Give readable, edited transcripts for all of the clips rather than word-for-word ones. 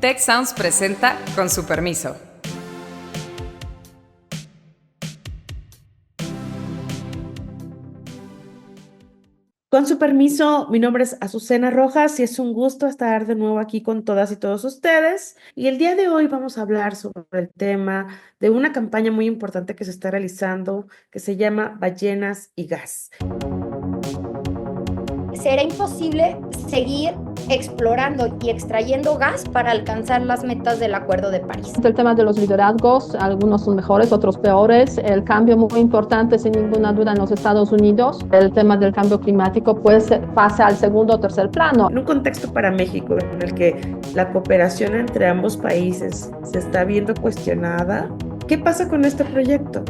Tech Sounds presenta Con su permiso. Con su permiso, mi nombre es Azucena Rojas y es un gusto estar de nuevo aquí con todas y todos ustedes. Y el día de hoy vamos a hablar sobre el tema de una campaña muy importante que se está realizando que se llama Ballenas y Gas. Será imposible seguir explorando y extrayendo gas para alcanzar las metas del Acuerdo de París. El tema de los liderazgos, algunos son mejores, otros peores. El cambio muy importante, sin ninguna duda, en los Estados Unidos. El tema del cambio climático pues pasa al segundo o tercer plano. En un contexto para México en el que la cooperación entre ambos países se está viendo cuestionada, ¿qué pasa con este proyecto?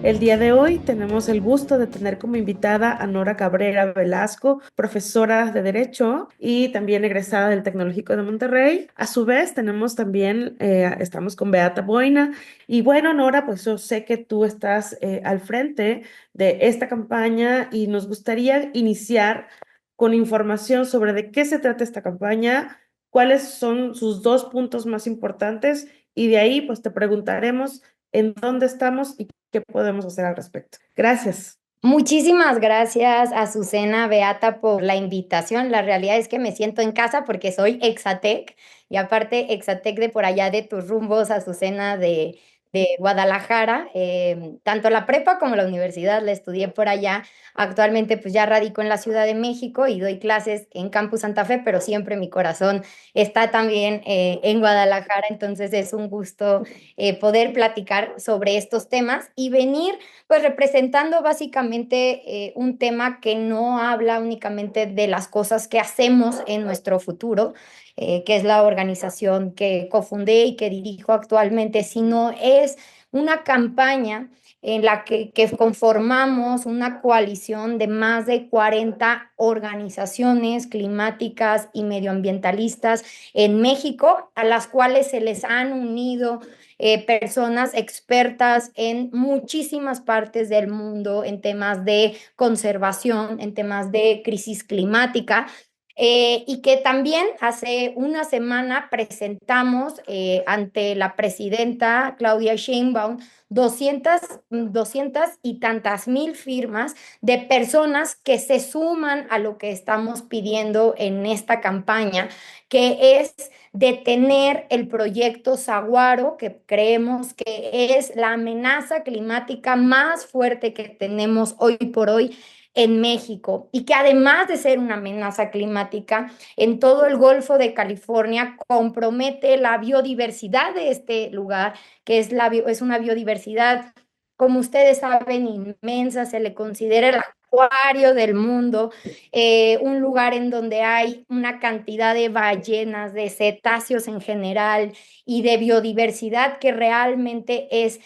El día de hoy tenemos el gusto de tener como invitada a Nora Cabrera Velasco, profesora de Derecho y también egresada del Tecnológico de Monterrey. A su vez, tenemos también, estamos con Beata Boina. Y bueno, Nora, pues yo sé que tú estás al frente de esta campaña y nos gustaría iniciar con información sobre de qué se trata esta campaña, cuáles son sus dos puntos más importantes y de ahí pues te preguntaremos en dónde estamos y qué podemos hacer al respecto. Gracias. Muchísimas gracias, Azucena, Beata, por la invitación. La realidad es que me siento en casa porque soy Exatec y aparte Exatec de por allá de tus rumbos, Azucena, de Guadalajara. Tanto la prepa como la universidad la estudié por allá. Actualmente pues ya radico en la Ciudad de México y doy clases en Campus Santa Fe, pero siempre mi corazón está también en Guadalajara. Entonces es un gusto poder platicar sobre estos temas y venir pues representando básicamente un tema que no habla únicamente de las cosas que hacemos en nuestro futuro, que es la organización que cofundé y que dirijo actualmente, sino es una campaña en la que conformamos una coalición de más de 40 organizaciones climáticas y medioambientalistas en México, a las cuales se les han unido personas expertas en muchísimas partes del mundo en temas de conservación, en temas de crisis climática. Y que también hace una semana presentamos ante la presidenta Claudia Sheinbaum 200 y tantas mil firmas de personas que se suman a lo que estamos pidiendo en esta campaña, que es detener el proyecto Saguaro, que creemos que es la amenaza climática más fuerte que tenemos hoy por hoy en México y que además de ser una amenaza climática en todo el Golfo de California compromete la biodiversidad de este lugar, que es una biodiversidad, como ustedes saben, inmensa, se le considera el acuario del mundo, un lugar en donde hay una cantidad de ballenas, de cetáceos en general y de biodiversidad que realmente es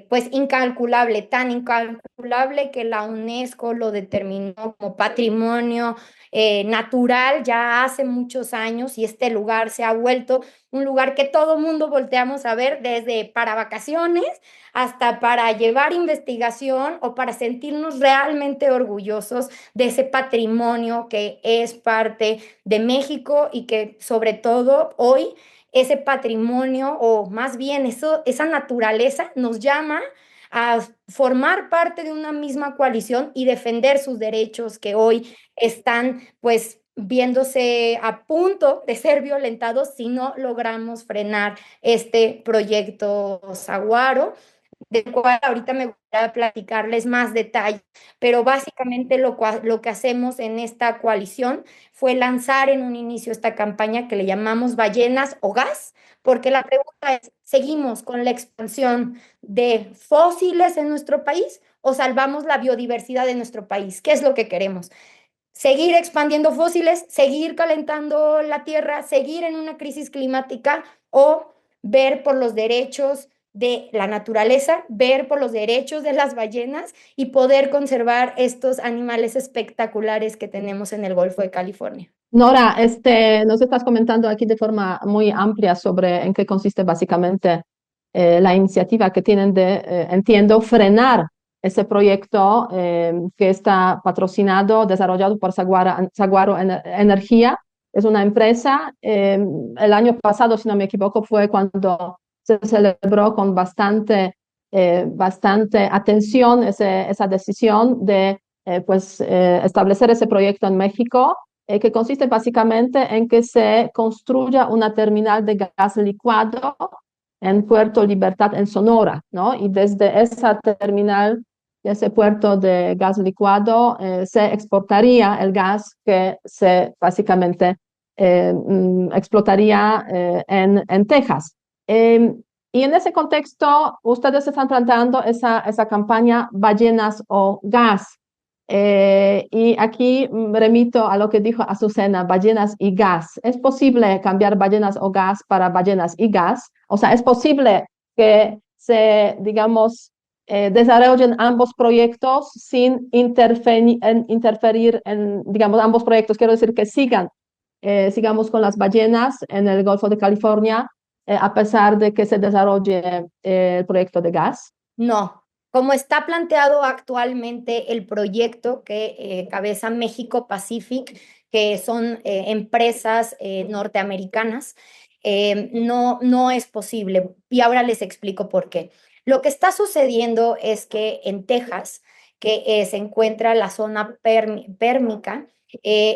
pues incalculable, tan incalculable que la UNESCO lo determinó como patrimonio natural ya hace muchos años y este lugar se ha vuelto un lugar que todo mundo volteamos a ver desde para vacaciones hasta para llevar investigación o para sentirnos realmente orgullosos de ese patrimonio que es parte de México y que sobre todo hoy ese patrimonio o más bien esa naturaleza nos llama a formar parte de una misma coalición y defender sus derechos que hoy están pues viéndose a punto de ser violentados si no logramos frenar este proyecto Saguaro, del cual ahorita me gustaría platicarles más detalles, pero básicamente lo que hacemos en esta coalición fue lanzar en un inicio esta campaña que le llamamos Ballenas o Gas, porque la pregunta es, ¿seguimos con la expansión de fósiles en nuestro país o salvamos la biodiversidad de nuestro país? ¿Qué es lo que queremos? Seguir expandiendo fósiles, seguir calentando la tierra, seguir en una crisis climática o ver por los derechos de la naturaleza, ver por los derechos de las ballenas y poder conservar estos animales espectaculares que tenemos en el Golfo de California. Nora, nos estás comentando aquí de forma muy amplia sobre en qué consiste básicamente la iniciativa que tienen de, entiendo, frenar ese proyecto que está patrocinado, desarrollado por Saguaro Energía es una empresa. El año pasado, si no me equivoco, fue cuando se celebró con bastante atención esa decisión de establecer ese proyecto en México, que consiste básicamente en que se construya una terminal de gas licuado en Puerto Libertad, en Sonora, ¿no? Y desde esa terminal, ese puerto de gas licuado, se exportaría el gas que se básicamente explotaría en Texas. Y en ese contexto, ustedes están planteando esa campaña ballenas o gas. Y aquí remito a lo que dijo Azucena, ballenas y gas. ¿Es posible cambiar ballenas o gas para ballenas y gas? O sea, ¿es posible que se, digamos, desarrollen ambos proyectos sin interferir en, digamos, ambos proyectos? Quiero decir que sigamos con las ballenas en el Golfo de California, a pesar de que se desarrolle el proyecto de gas. No, como está planteado actualmente el proyecto que cabeza México Pacific, que son empresas norteamericanas, no es posible. Y ahora les explico por qué. Lo que está sucediendo es que en Texas, que se encuentra la zona pérmica,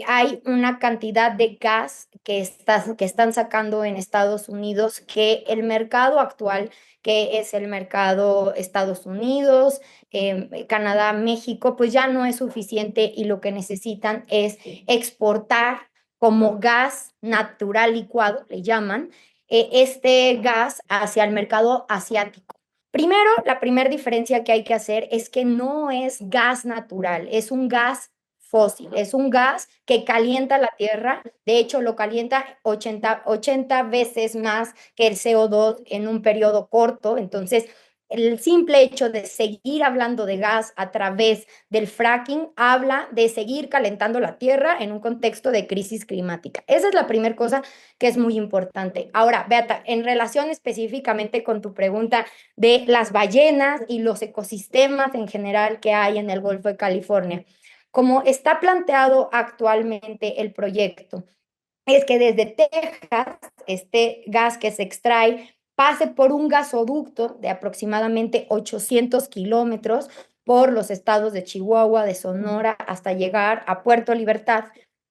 hay una cantidad de gas que están sacando en Estados Unidos que el mercado actual, que es el mercado Estados Unidos, Canadá, México, pues ya no es suficiente y lo que necesitan es exportar como gas natural licuado, le llaman, este gas hacia el mercado asiático. Primero, la primera diferencia que hay que hacer es que no es gas natural, es un gas fósil, es un gas que calienta la tierra, de hecho lo calienta 80 veces más que el CO2 en un periodo corto. Entonces el simple hecho de seguir hablando de gas a través del fracking habla de seguir calentando la tierra en un contexto de crisis climática. Esa es la primera cosa que es muy importante. Ahora, Beata, en relación específicamente con tu pregunta de las ballenas y los ecosistemas en general que hay en el Golfo de California, como está planteado actualmente el proyecto, es que desde Texas, este gas que se extrae pase por un gasoducto de aproximadamente 800 kilómetros por los estados de Chihuahua, de Sonora, hasta llegar a Puerto Libertad.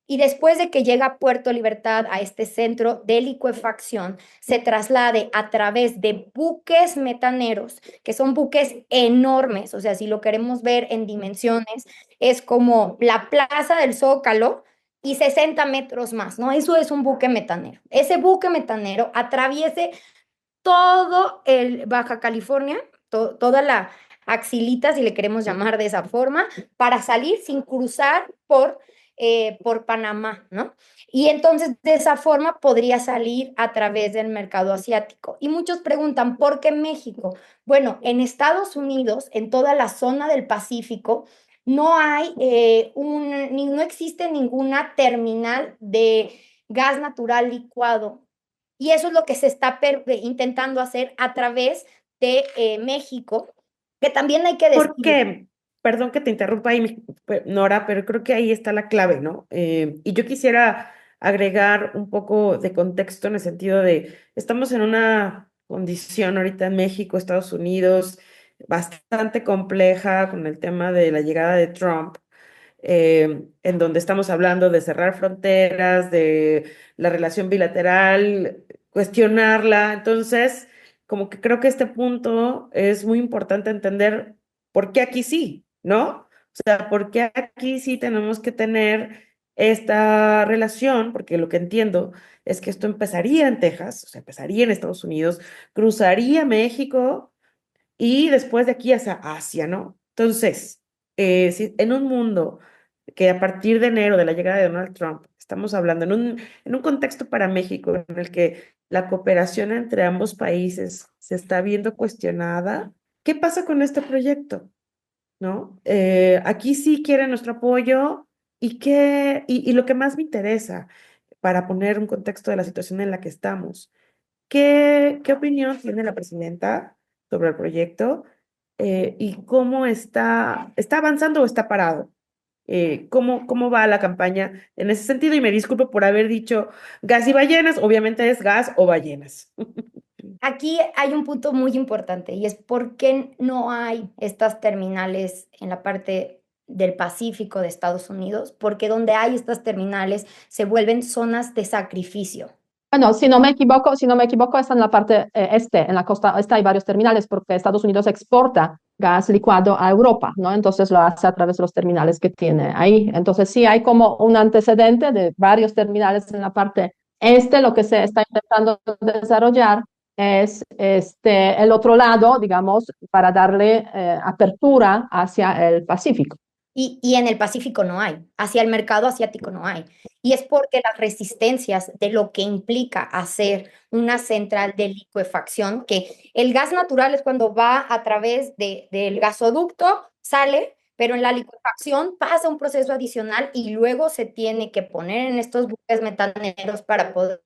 Y después de que llega a Puerto Libertad, a este centro de licuefacción, se traslade a través de buques metaneros, que son buques enormes. O sea, si lo queremos ver en dimensiones, es como la Plaza del Zócalo y 60 metros más, ¿no? Eso es un buque metanero. Ese buque metanero atraviese todo el Baja California, toda la axilita, si le queremos llamar de esa forma, para salir sin cruzar por Panamá, ¿no? Y entonces de esa forma podría salir a través del mercado asiático. Y muchos preguntan, ¿por qué México? Bueno, en Estados Unidos, en toda la zona del Pacífico, no hay no existe ninguna terminal de gas natural licuado. Y eso es lo que se está intentando hacer a través de México, que también hay que decir. Porque, perdón que te interrumpa ahí, Nora, pero creo que ahí está la clave, ¿no? Y yo quisiera agregar un poco de contexto en el sentido de, estamos en una condición ahorita en México, Estados Unidos, bastante compleja con el tema de la llegada de Trump, en donde estamos hablando de cerrar fronteras, de la relación bilateral, cuestionarla. Entonces, como que creo que este punto es muy importante entender por qué aquí sí, ¿no? O sea, por qué aquí sí tenemos que tener esta relación, porque lo que entiendo es que esto empezaría en Texas, o sea, empezaría en Estados Unidos, cruzaría México y después de aquí hacia Asia, ¿no? Entonces, si en un mundo que a partir de enero de la llegada de Donald Trump, estamos hablando en un contexto para México en el que la cooperación entre ambos países se está viendo cuestionada, ¿qué pasa con este proyecto? ¿No? Aquí sí quieren nuestro apoyo y lo que más me interesa para poner un contexto de la situación en la que estamos. ¿Qué opinión tiene la presidenta sobre el proyecto y cómo está avanzando o está parado? ¿Cómo va la campaña en ese sentido? Y me disculpo por haber dicho gas y ballenas, obviamente es gas o ballenas. Aquí hay un punto muy importante y es por qué no hay estas terminales en la parte del Pacífico de Estados Unidos, porque donde hay estas terminales se vuelven zonas de sacrificio. Bueno, si no me equivoco, está en la parte este, en la costa este hay varios terminales porque Estados Unidos exporta gas licuado a Europa, ¿no? Entonces lo hace a través de los terminales que tiene ahí. Entonces sí hay como un antecedente de varios terminales en la parte este. Lo que se está intentando desarrollar es el otro lado, digamos, para darle apertura hacia el Pacífico. Y en el Pacífico no hay, hacia el mercado asiático no hay. Y es porque las resistencias de lo que implica hacer una central de licuefacción, que el gas natural es cuando va a través del gasoducto, sale, pero en la licuefacción pasa un proceso adicional y luego se tiene que poner en estos buques metaneros para poder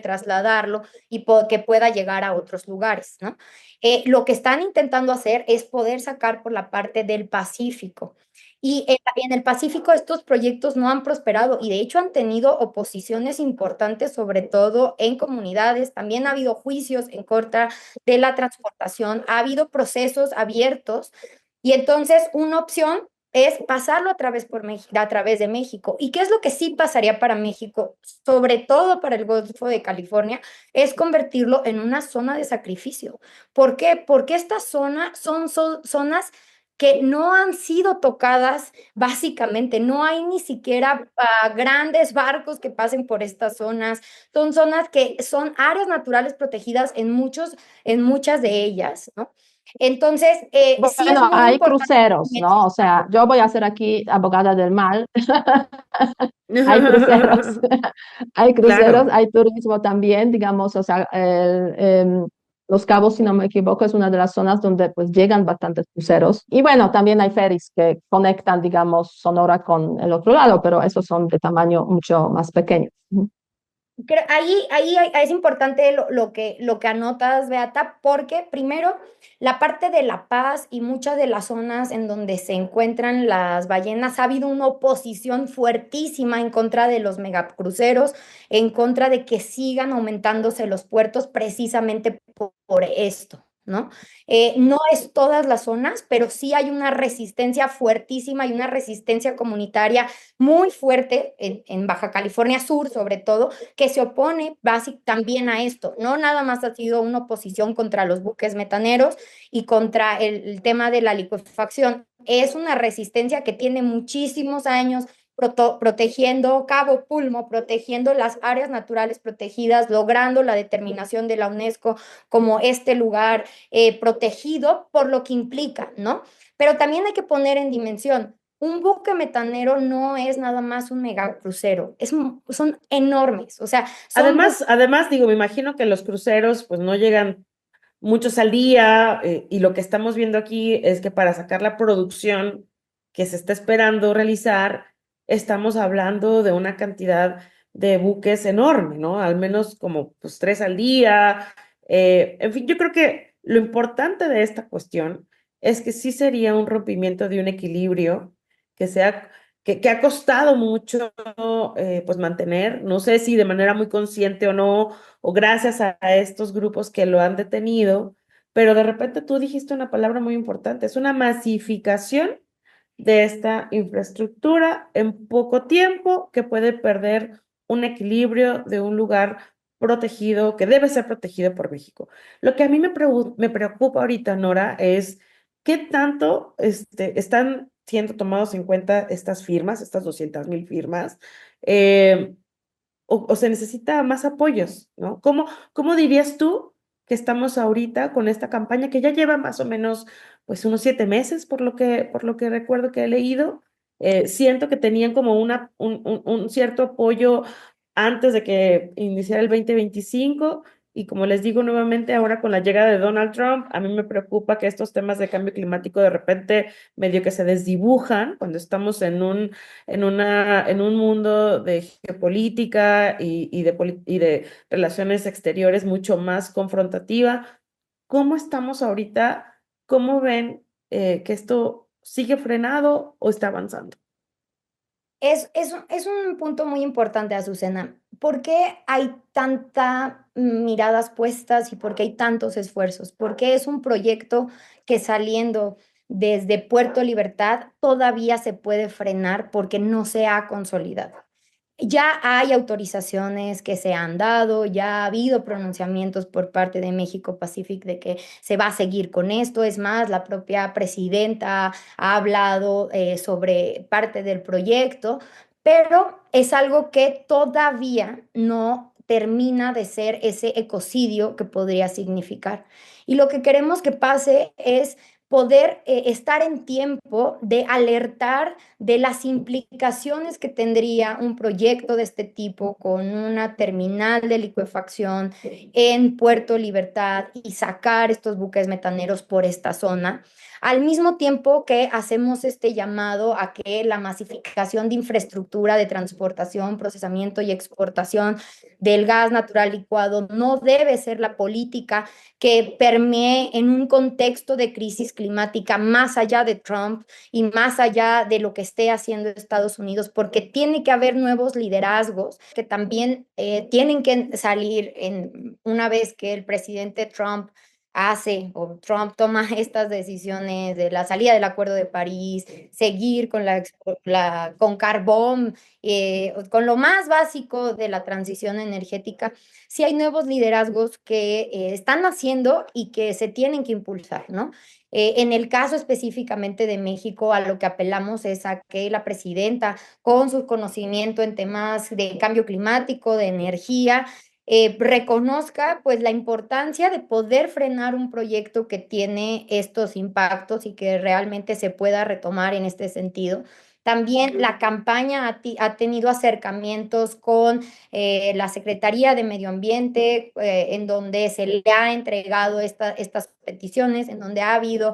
trasladarlo y que pueda llegar a otros lugares, ¿no? Lo que están intentando hacer es poder sacar por la parte del Pacífico. Y en el Pacífico estos proyectos no han prosperado y de hecho han tenido oposiciones importantes, sobre todo en comunidades. También ha habido juicios en contra de la transportación, ha habido procesos abiertos y entonces una opción es pasarlo a través de México. ¿Y qué es lo que sí pasaría para México, sobre todo para el Golfo de California? Es convertirlo en una zona de sacrificio. ¿Por qué? Porque estas zonas son zonas que no han sido tocadas básicamente, no hay ni siquiera grandes barcos que pasen por estas zonas, son zonas que son áreas naturales protegidas en muchas de ellas, ¿no? Entonces, sí es Bueno, muy hay importante. cruceros, ¿no? O sea, yo voy a ser aquí abogada del mal. Hay cruceros, hay cruceros, Claro. hay turismo también, digamos, o sea, Los Cabos, si no me equivoco, es una de las zonas donde pues llegan bastantes cruceros. Y bueno, también hay ferries que conectan, digamos, Sonora con el otro lado, pero esos son de tamaño mucho más pequeño. Ahí es importante lo que anotas, Beata, porque primero la parte de La Paz y muchas de las zonas en donde se encuentran las ballenas ha habido una oposición fuertísima en contra de los megacruceros, en contra de que sigan aumentándose los puertos precisamente por esto, ¿no? No es todas las zonas, pero sí hay una resistencia fuertísima y una resistencia comunitaria muy fuerte en Baja California Sur, sobre todo, que se opone también a esto. No nada más ha sido una oposición contra los buques metaneros y contra el tema de la licuefacción. Es una resistencia que tiene muchísimos años protegiendo Cabo Pulmo, protegiendo las áreas naturales protegidas, logrando la determinación de la UNESCO como este lugar protegido por lo que implica, ¿no? Pero también hay que poner en dimensión, un buque metanero no es nada más un megacrucero, son enormes, o sea, son Además, digo, me imagino que los cruceros pues no llegan muchos al día, y lo que estamos viendo aquí es que para sacar la producción que se está esperando realizar, estamos hablando de una cantidad de buques enorme, ¿no? Al menos como pues 3 al día. En fin, yo creo que lo importante de esta cuestión es que sí sería un rompimiento de un equilibrio que sea, que ha costado mucho pues mantener, no sé si de manera muy consciente o no, o gracias a estos grupos que lo han detenido, pero de repente tú dijiste una palabra muy importante, es una masificación de esta infraestructura en poco tiempo que puede perder un equilibrio de un lugar protegido, que debe ser protegido por México. Lo que a mí me preocupa ahorita, Nora, es qué tanto están siendo tomados en cuenta estas firmas, estas 200,000 firmas, eh, o se necesita más apoyos, ¿no? ¿Cómo dirías tú que estamos ahorita con esta campaña que ya lleva más o menos pues unos 7 meses por lo que recuerdo que he leído? Siento que tenían como un cierto apoyo antes de que iniciara el 2025, y como les digo nuevamente, ahora con la llegada de Donald Trump, a mí me preocupa que estos temas de cambio climático de repente medio que se desdibujan cuando estamos en un mundo de geopolítica y de relaciones exteriores mucho más confrontativa. ¿Cómo estamos ahorita? ¿Cómo ven que esto sigue frenado o está avanzando? Es un punto muy importante, Azucena. ¿Por qué hay tanta miradas puestas y por qué hay tantos esfuerzos? Porque es un proyecto que saliendo desde Puerto Libertad todavía se puede frenar porque no se ha consolidado. Ya hay autorizaciones que se han dado, ya ha habido pronunciamientos por parte de México Pacific de que se va a seguir con esto. Es más, la propia presidenta ha hablado sobre parte del proyecto, pero es algo que todavía no termina de ser ese ecocidio que podría significar. Y lo que queremos que pase es poder estar en tiempo de alertar de las implicaciones que tendría un proyecto de este tipo con una terminal de licuefacción en Puerto Libertad y sacar estos buques metaneros por esta zona. Al mismo tiempo que hacemos este llamado a que la masificación de infraestructura de transportación, procesamiento y exportación del gas natural licuado no debe ser la política que permee en un contexto de crisis climática más allá de Trump y más allá de lo que esté haciendo Estados Unidos, porque tiene que haber nuevos liderazgos que también tienen que salir una vez que el presidente Trump hace o Trump toma estas decisiones de la salida del Acuerdo de París, seguir con con carbón, con lo más básico de la transición energética. Sí hay nuevos liderazgos que están naciendo y que se tienen que impulsar, ¿no? En el caso específicamente de México, a lo que apelamos es a que la presidenta, con su conocimiento en temas de cambio climático, de energía, reconozca pues la importancia de poder frenar un proyecto que tiene estos impactos y que realmente se pueda retomar en este sentido. También la campaña ha tenido acercamientos con la Secretaría de Medio Ambiente, en donde se le ha entregado estas peticiones, en donde ha habido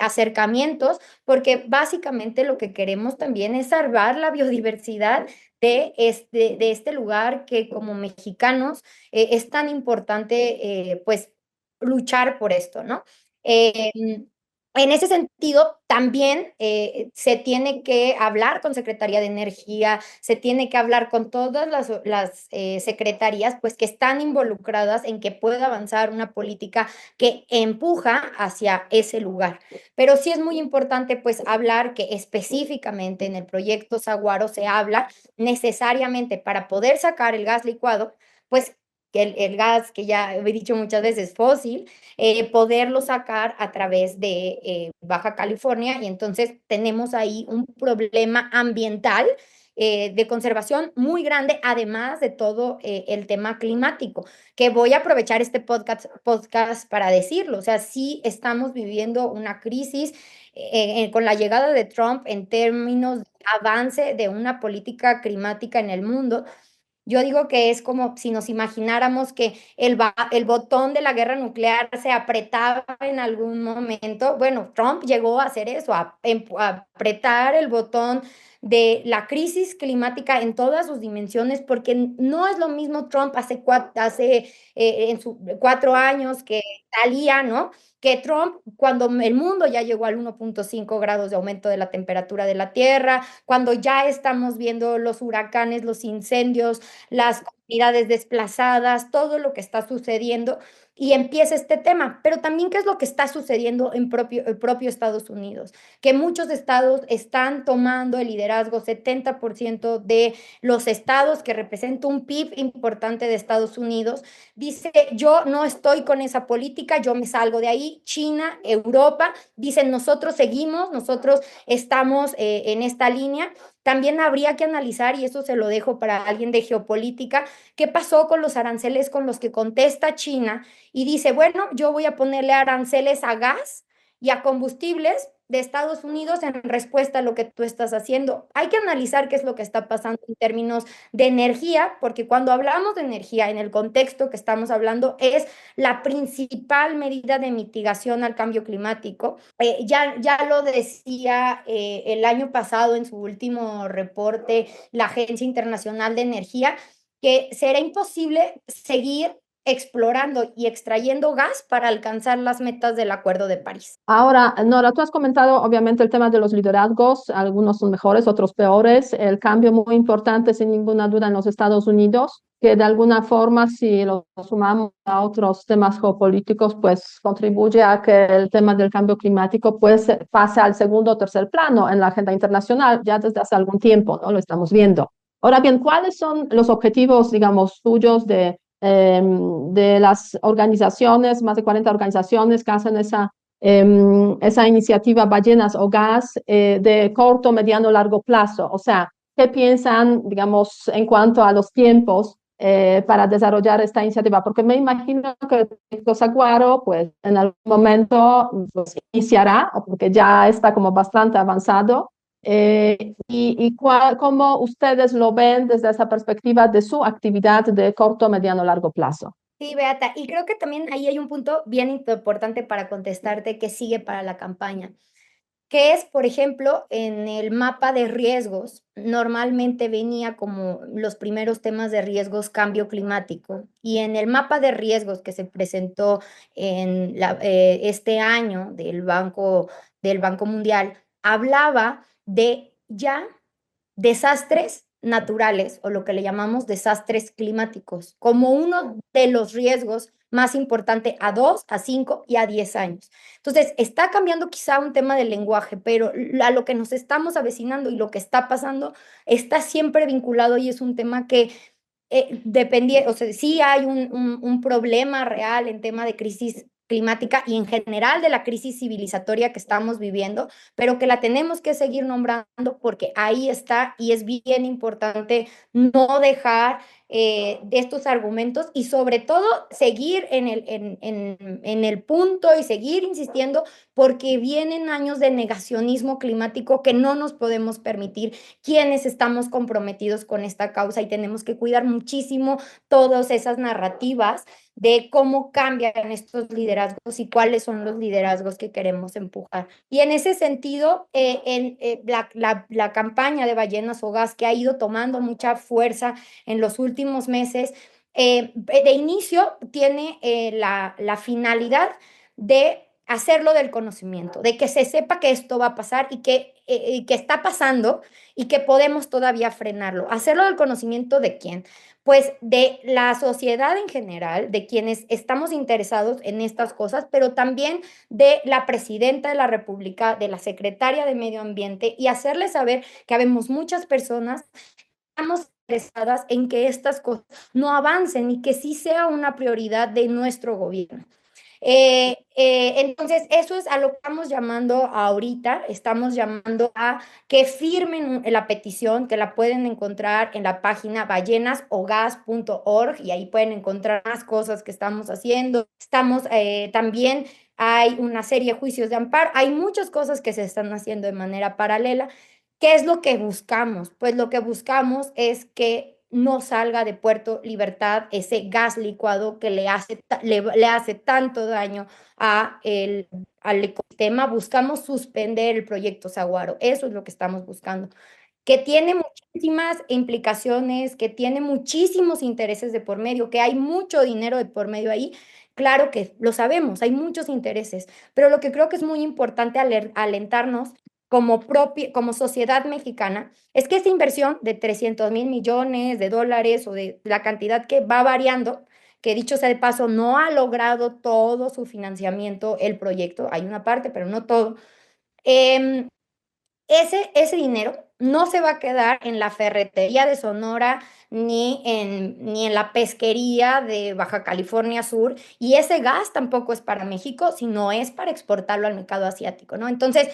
acercamientos, porque básicamente lo que queremos también es salvar la biodiversidad de este lugar que como mexicanos es tan importante pues luchar por esto, ¿no? Eh, en ese sentido, también se tiene que hablar con Secretaría de Energía, se tiene que hablar con todas las secretarías, pues que están involucradas en que pueda avanzar una política que empuja hacia ese lugar. Pero sí es muy importante, pues, hablar que específicamente en el proyecto Saguaro se habla necesariamente para poder sacar el gas licuado, pues que el gas que ya he dicho muchas veces fósil, poderlo sacar a través de Baja California y entonces tenemos ahí un problema ambiental de conservación muy grande, además de todo el tema climático, que voy a aprovechar este podcast para decirlo. O sea, sí estamos viviendo una crisis con la llegada de Trump en términos de avance de una política climática en el mundo. Yo digo que es como si nos imagináramos que el botón de la guerra nuclear se apretaba en algún momento. Bueno, Trump llegó a hacer eso, a apretar el botón de la crisis climática en todas sus dimensiones, porque no es lo mismo Trump en sus 4 años que salía, ¿no? Que Trump cuando el mundo ya llegó al 1.5 grados de aumento de la temperatura de la Tierra, cuando ya estamos viendo los huracanes, los incendios, las comunidades desplazadas, todo lo que está sucediendo y empieza este tema. Pero también qué es lo que está sucediendo en el propio Estados Unidos, que muchos estados están tomando el liderazgo, 70% de los estados que representa un PIB importante de Estados Unidos, dice, yo no estoy con esa política, yo me salgo de ahí. China, Europa, dicen, nosotros seguimos, nosotros estamos en esta línea. También habría que analizar, y eso se lo dejo para alguien de geopolítica, qué pasó con los aranceles con los que contesta China y dice, bueno, yo voy a ponerle aranceles a gas y a combustibles de Estados Unidos en respuesta a lo que tú estás haciendo. Hay que analizar qué es lo que está pasando en términos de energía, porque cuando hablamos de energía en el contexto que estamos hablando es la principal medida de mitigación al cambio climático. Ya lo decía el año pasado en su último reporte la Agencia Internacional de Energía, que será imposible seguir explorando y extrayendo gas para alcanzar las metas del Acuerdo de París. Ahora, Nora, tú has comentado obviamente el tema de los liderazgos, algunos son mejores, otros peores, el cambio muy importante sin ninguna duda en los Estados Unidos, que de alguna forma si lo sumamos a otros temas geopolíticos, pues contribuye a que el tema del cambio climático pues pase al segundo o tercer plano en la agenda internacional, ya desde hace algún tiempo, ¿no? Lo estamos viendo. Ahora bien, ¿cuáles son los objetivos, digamos, tuyos de las organizaciones, más de 40 organizaciones que hacen esa iniciativa Ballenas o Gas de corto, mediano, largo plazo? O sea, ¿qué piensan, digamos, en cuanto a los tiempos para desarrollar esta iniciativa? Porque me imagino que el proyecto Saguaro, pues, en algún momento pues, iniciará, o porque ya está como bastante avanzado. ¿Cómo ustedes lo ven desde esa perspectiva de su actividad de corto, mediano, largo plazo? Sí, Beata, y creo que también ahí hay un punto bien importante para contestarte que sigue para la campaña, que es, por ejemplo, en el mapa de riesgos, normalmente venía como los primeros temas de riesgos cambio climático, y en el mapa de riesgos que se presentó en este año del Banco Mundial, hablaba de ya desastres naturales o lo que le llamamos desastres climáticos, como uno de los riesgos más importante a 2, a 5 y a 10 años. Entonces, está cambiando quizá un tema del lenguaje, pero a lo que nos estamos avecinando y lo que está pasando está siempre vinculado y es un tema que o sea, sí hay un problema real en tema de crisis climática y en general de la crisis civilizatoria que estamos viviendo, pero que la tenemos que seguir nombrando porque ahí está y es bien importante no dejar de estos argumentos y sobre todo seguir en el punto y seguir insistiendo porque vienen años de negacionismo climático que no nos podemos permitir quienes estamos comprometidos con esta causa y tenemos que cuidar muchísimo todas esas narrativas de cómo cambian estos liderazgos y cuáles son los liderazgos que queremos empujar. Y en ese sentido, la campaña de Ballenas o Gas que ha ido tomando mucha fuerza en los últimos meses, de inicio tiene la finalidad de hacerlo del conocimiento, de que se sepa que esto va a pasar y que está pasando y que podemos todavía frenarlo. ¿Hacerlo del conocimiento de quién? Pues de la sociedad en general, de quienes estamos interesados en estas cosas, pero también de la presidenta de la República, de la secretaria de Medio Ambiente y hacerles saber que habemos muchas personas que estamos interesadas en que estas cosas no avancen y que sí sea una prioridad de nuestro gobierno. Entonces, eso es a lo que estamos llamando ahorita, estamos llamando a que firmen la petición, que la pueden encontrar en la página ballenasogas.org y ahí pueden encontrar más cosas que estamos haciendo. También hay una serie de juicios de amparo, hay muchas cosas que se están haciendo de manera paralela. ¿Qué es lo que buscamos? Pues lo que buscamos es que no salga de Puerto Libertad ese gas licuado que le hace tanto daño al ecosistema. Buscamos suspender el proyecto Saguaro. Eso es lo que estamos buscando. Que tiene muchísimas implicaciones, que tiene muchísimos intereses de por medio, que hay mucho dinero de por medio ahí. Claro que lo sabemos, hay muchos intereses, pero lo que creo que es muy importante alentarnos como sociedad mexicana, es que esta inversión de 300,000 millones de dólares o de la cantidad que va variando, que dicho sea de paso, no ha logrado todo su financiamiento el proyecto, hay una parte, pero no todo. Ese dinero no se va a quedar en la ferretería de Sonora ni en la pesquería de Baja California Sur, y ese gas tampoco es para México, sino es para exportarlo al mercado asiático, ¿no? Entonces,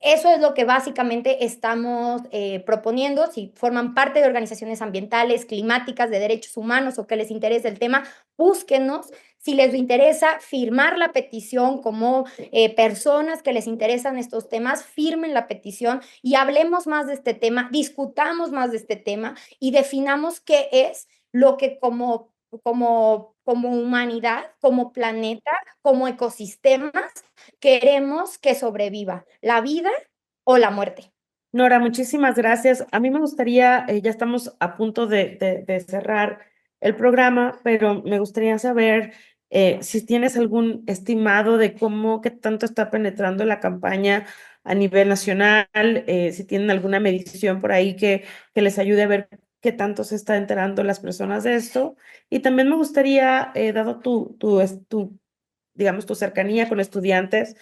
eso es lo que básicamente estamos proponiendo. Si forman parte de organizaciones ambientales, climáticas, de derechos humanos o que les interese el tema, búsquenos. Si les interesa firmar la petición como personas que les interesan estos temas, firmen la petición y hablemos más de este tema, discutamos más de este tema y definamos qué es lo que como humanidad, como planeta, como ecosistemas, queremos que sobreviva la vida o la muerte. Nora, muchísimas gracias. A mí me gustaría, ya estamos a punto de cerrar el programa, pero me gustaría saber si tienes algún estimado de qué tanto está penetrando la campaña a nivel nacional, si tienen alguna medición por ahí que les ayude a ver qué tanto se está enterando las personas de esto. Y también me gustaría, dado digamos, tu cercanía con estudiantes,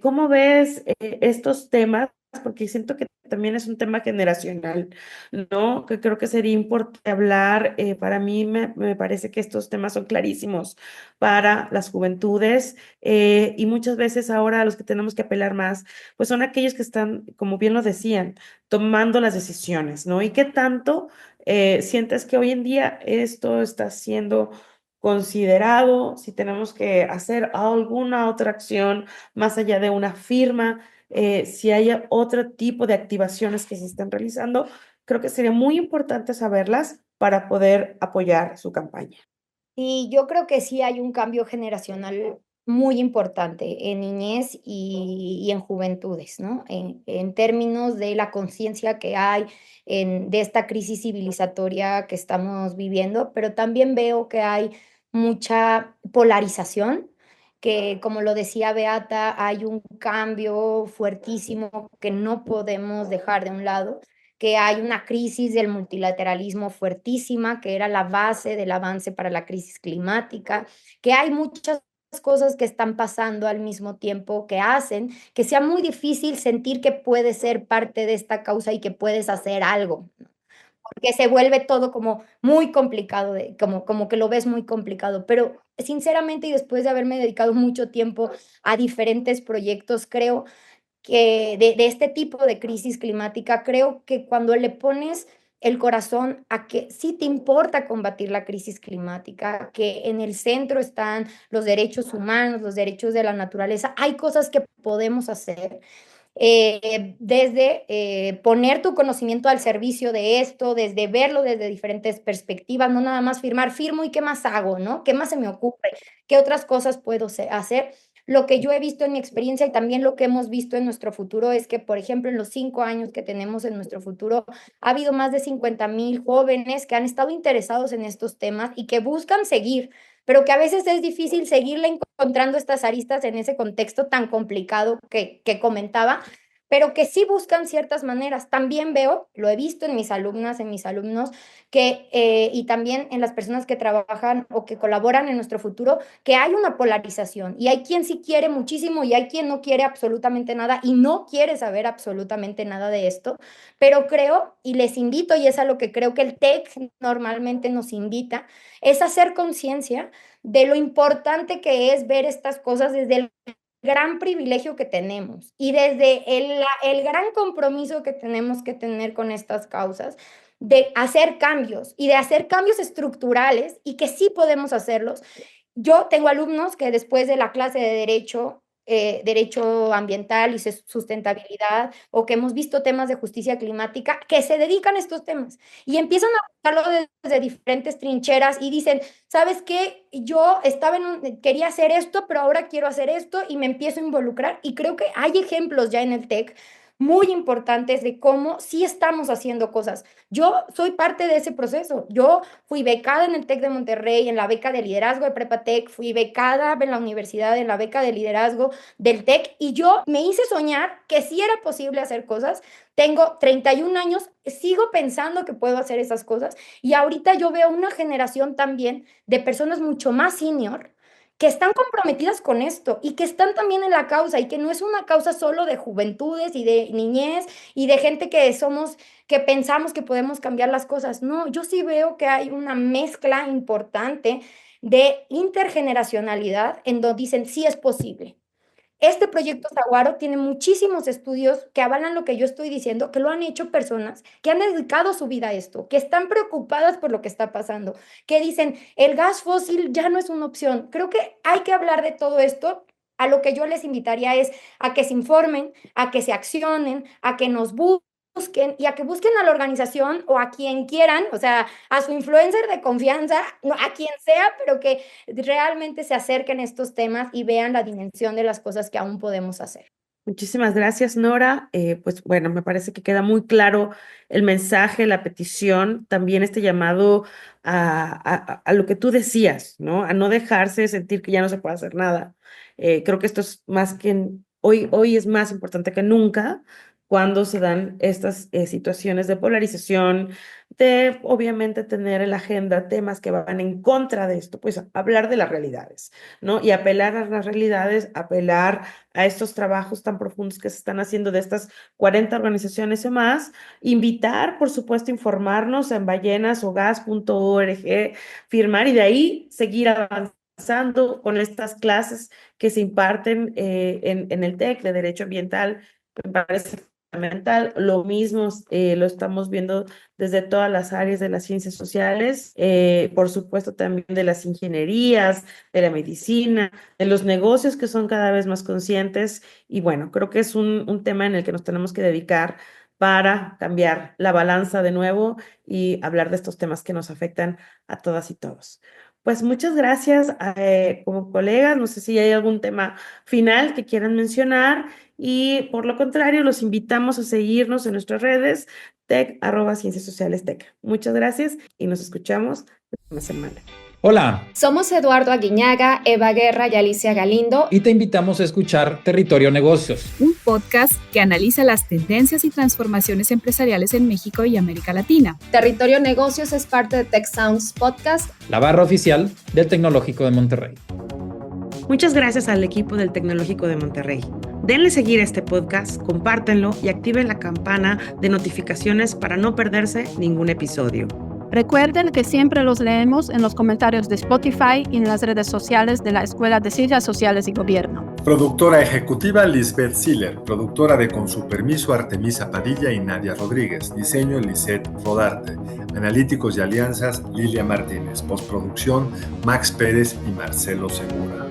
¿cómo ves estos temas? Porque siento que también es un tema generacional, ¿no? Que creo que sería importante hablar. Para mí me parece que estos temas son clarísimos para las juventudes, y muchas veces ahora a los que tenemos que apelar más, pues son aquellos que están, como bien lo decían, tomando las decisiones, ¿no? ¿Y qué tanto sientes que hoy en día esto está siendo considerado, si tenemos que hacer alguna otra acción más allá de una firma, si hay otro tipo de activaciones que se están realizando? Creo que sería muy importante saberlas para poder apoyar su campaña. Y yo creo que sí hay un cambio generacional muy importante en niñez y en juventudes, ¿no? En términos de la conciencia que hay de esta crisis civilizatoria que estamos viviendo, pero también veo que hay mucha polarización, que como lo decía Beata, hay un cambio fuertísimo que no podemos dejar de un lado, que hay una crisis del multilateralismo fuertísima, que era la base del avance para la crisis climática, que hay muchas cosas que están pasando al mismo tiempo que hacen que sea muy difícil sentir que puedes ser parte de esta causa y que puedes hacer algo, ¿no? Porque se vuelve todo como muy complicado, como que lo ves muy complicado, pero sinceramente y después de haberme dedicado mucho tiempo a diferentes proyectos, creo que de este tipo de crisis climática, creo que cuando le pones el corazón a que sí te importa combatir la crisis climática, que en el centro están los derechos humanos, los derechos de la naturaleza, hay cosas que podemos hacer desde poner tu conocimiento al servicio de esto, desde verlo desde diferentes perspectivas, no nada más firmar, firmo y qué más hago, ¿no? ¿Qué más se me ocurre? ¿Qué otras cosas puedo hacer? Lo que yo he visto en mi experiencia y también lo que hemos visto en nuestro futuro es que, por ejemplo, en los 5 años que tenemos en nuestro futuro, ha habido más de 50,000 jóvenes que han estado interesados en estos temas y que buscan seguir, pero que a veces es difícil seguirle encontrando estas aristas en ese contexto tan complicado que comentaba, pero que sí buscan ciertas maneras. También veo, lo he visto en mis alumnas, en mis alumnos, y también en las personas que trabajan o que colaboran en nuestro futuro, que hay una polarización y hay quien sí quiere muchísimo y hay quien no quiere absolutamente nada y no quiere saber absolutamente nada de esto, pero creo y les invito, y es a lo que creo que el TEC normalmente nos invita, es hacer conciencia de lo importante que es ver estas cosas desde el gran privilegio que tenemos y desde el gran compromiso que tenemos que tener con estas causas, de hacer cambios y de hacer cambios estructurales y que sí podemos hacerlos. Yo tengo alumnos que después de la clase de derecho ambiental y sustentabilidad, o que hemos visto temas de justicia climática, que se dedican a estos temas y empiezan a buscarlo desde diferentes trincheras y dicen, ¿sabes qué? Yo quería hacer esto, pero ahora quiero hacer esto y me empiezo a involucrar. Y creo que hay ejemplos ya en el TEC muy importantes de cómo sí estamos haciendo cosas. Yo soy parte de ese proceso. Yo fui becada en el TEC de Monterrey, en la beca de liderazgo de Prepatec, fui becada en la universidad en la beca de liderazgo del TEC y yo me hice soñar que sí era posible hacer cosas. Tengo 31 años, sigo pensando que puedo hacer esas cosas y ahorita yo veo una generación también de personas mucho más senior que están comprometidas con esto y que están también en la causa y que no es una causa solo de juventudes y de niñez y de gente que pensamos que podemos cambiar las cosas. No, yo sí veo que hay una mezcla importante de intergeneracionalidad en donde dicen sí es posible. Este proyecto Saguaro tiene muchísimos estudios que avalan lo que yo estoy diciendo, que lo han hecho personas que han dedicado su vida a esto, que están preocupadas por lo que está pasando, que dicen, el gas fósil ya no es una opción. Creo que hay que hablar de todo esto. A lo que yo les invitaría es a que se informen, a que se accionen, a que nos busquen y a que busquen a la organización o a quien quieran, o sea, a su influencer de confianza, a quien sea, pero que realmente se acerquen a estos temas y vean la dimensión de las cosas que aún podemos hacer. Muchísimas gracias, Nora. Pues bueno, me parece que queda muy claro el mensaje, la petición, también este llamado a lo que tú decías, ¿no? A no dejarse sentir que ya no se puede hacer nada. Creo que esto es más hoy es más importante que nunca cuando se dan estas situaciones de polarización, de obviamente tener en la agenda temas que van en contra de esto, pues hablar de las realidades, ¿no? Y apelar a las realidades, apelar a estos trabajos tan profundos que se están haciendo de estas 40 organizaciones y más, invitar, por supuesto, informarnos en ballenasogas.org, firmar y de ahí seguir avanzando con estas clases que se imparten en el TEC de Derecho Ambiental. Me parece fundamental. Lo mismo lo estamos viendo desde todas las áreas de las ciencias sociales, por supuesto también de las ingenierías, de la medicina, de los negocios que son cada vez más conscientes. Y bueno, creo que es un tema en el que nos tenemos que dedicar para cambiar la balanza de nuevo y hablar de estos temas que nos afectan a todas y todos. Pues muchas gracias como colegas. No sé si hay algún tema final que quieran mencionar y por lo contrario los invitamos a seguirnos en nuestras redes @Ciencias Sociales Tec. Muchas gracias y nos escuchamos la semana. Hola, Somos Eduardo Aguiñaga, Eva Guerra y Alicia Galindo. y te invitamos a escuchar Territorio Negocios, un podcast que analiza las tendencias y transformaciones empresariales en México y América Latina. Territorio Negocios es parte de Tech Sounds Podcast, la barra oficial del Tecnológico de Monterrey. Muchas gracias al equipo del Tecnológico de Monterrey. Denle seguir a este podcast, compártenlo y activen la campana de notificaciones para no perderse ningún episodio. Recuerden que siempre los leemos en los comentarios de Spotify y en las redes sociales de la Escuela de Ciencias Sociales y Gobierno. Productora ejecutiva Lisbeth Siller. Productora de Con su permiso Artemisa Padilla y Nadia Rodríguez. Diseño Lisette Rodarte. Analíticos y alianzas Lilia Martínez. Postproducción Max Pérez y Marcelo Segura.